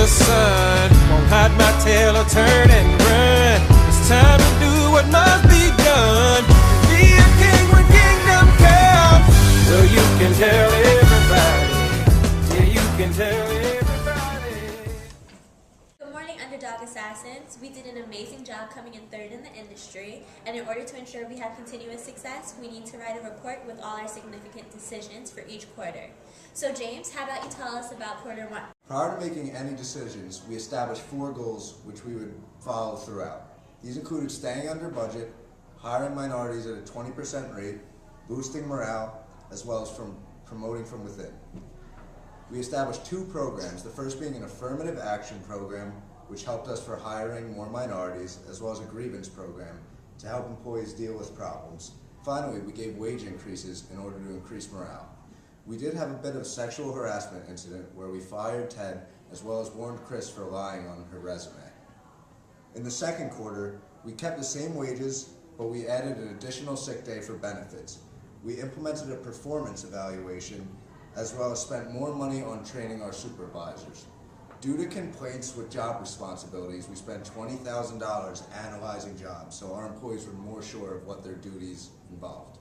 the sun. Won't hide my tail or turn and run. It's time to do what must be done. Be a king when kingdom comes. Well, you can tell everybody. Yeah, you can tell everybody. Good morning, underdog assassins. We did an amazing job coming in third in the industry, and in order to ensure we have continuous success, we need to write a report with all our significant decisions for each quarter. So James, how about you tell us about quarter one? Prior to making any decisions, we established 4 goals which we would follow throughout. These included staying under budget, hiring minorities at a 20% rate, boosting morale, as well as promoting from within. We established 2 programs, the first being an affirmative action program, which helped us for hiring more minorities, as well as a grievance program to help employees deal with problems. Finally, we gave wage increases in order to increase morale. We did have a bit of a sexual harassment incident where we fired Ted, as well as warned Chris for lying on her resume. In the second quarter, we kept the same wages, but we added an additional sick day for benefits. We implemented a performance evaluation, as well as spent more money on training our supervisors. Due to complaints with job responsibilities, we spent $20,000 analyzing jobs, so our employees were more sure of what their duties involved.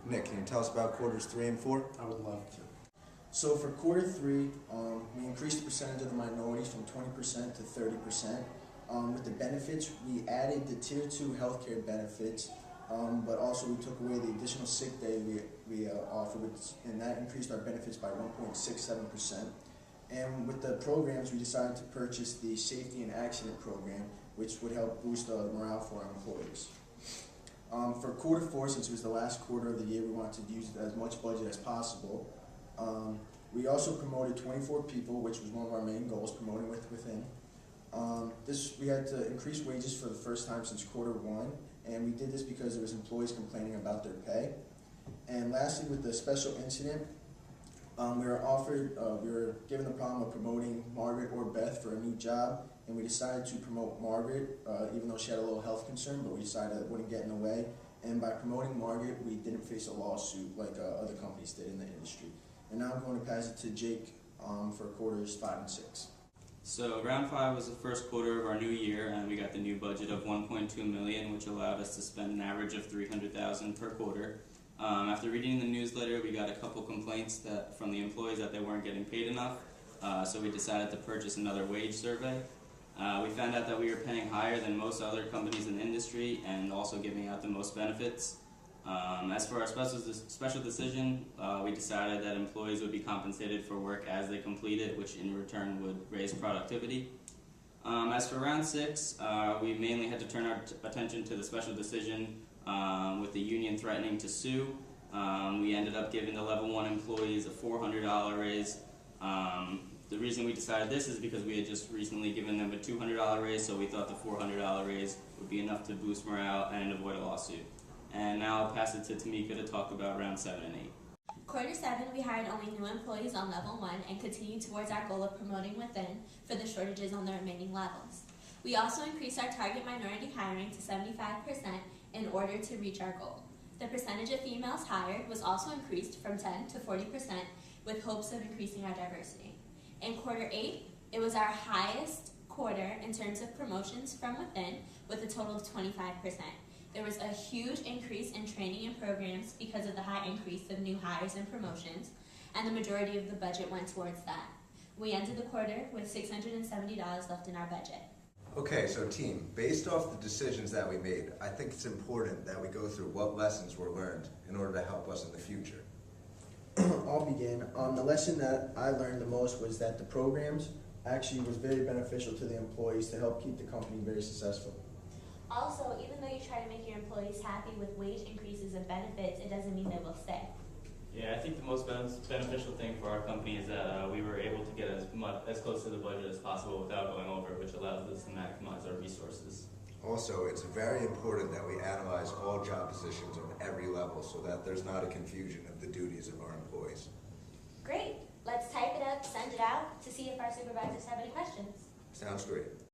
Nick, can you tell us about quarters 3 and 4? I would love to. So for quarter 3, we increased the percentage of the minorities from 20% to 30%. With the benefits, we added the Tier 2 healthcare benefits, but also we took away the additional sick day we offered, and that increased our benefits by 1.67%. And with the programs, we decided to purchase the Safety and Accident Program, which would help boost the morale for our employees. For quarter 4, since it was the last quarter of the year, we wanted to use as much budget as possible. We also promoted 24 people, which was one of our main goals, promoting within. We had to increase wages for the first time since quarter 1, and we did this because there was employees complaining about their pay. And lastly, with the special incident, we were given the problem of promoting Margaret or Beth for a new job, and we decided to promote Margaret, even though she had a little health concern, but we decided it wouldn't get in the way. And by promoting Margaret, we didn't face a lawsuit like other companies did in the industry. And now I'm going to pass it to Jake for quarters 5 and 6. So round 5 was the first quarter of our new year, and we got the new budget of $1.2 million, which allowed us to spend an average of $300,000 per quarter. After reading the newsletter, we got a couple complaints from the employees that they weren't getting paid enough, so we decided to purchase another wage survey. We found out that we were paying higher than most other companies in the industry and also giving out the most benefits. As for our special decision, we decided that employees would be compensated for work as they complete it, which in return would raise productivity. As for round 6, we mainly had to turn our attention to the special decision with the union threatening to sue. We ended up giving the level 1 employees a $400 raise. The reason we decided this is because we had just recently given them a $200 raise, so we thought the $400 raise would be enough to boost morale and avoid a lawsuit. And now I'll pass it to Tamika to talk about round 7 and 8. Quarter 7, we hired only new employees on level 1 and continued towards our goal of promoting within for the shortages on the remaining levels. We also increased our target minority hiring to 75% in order to reach our goal. The percentage of females hired was also increased from 10 to 40% with hopes of increasing our diversity. In quarter 8, it was our highest quarter in terms of promotions from within with a total of 25%. There was a huge increase in training and programs because of the high increase of new hires and promotions, and the majority of the budget went towards that. We ended the quarter with $670 left in our budget. Okay, so team, based off the decisions that we made, I think it's important that we go through what lessons were learned in order to help us in the future. I'll begin. The lesson that I learned the most was that the programs actually was very beneficial to the employees to help keep the company very successful. Also, even though you try to make your employees happy with wage increases and benefits, it doesn't mean they will stay. Yeah, I think the most beneficial thing for our company is that we were able to get as close to the budget as possible without going over, which allows us to maximize our resources. Also, it's very important that we analyze all job positions on every level so that there's not a confusion of the duties of our employees. Great. Let's type it up, send it out to see if our supervisors have any questions. Sounds great.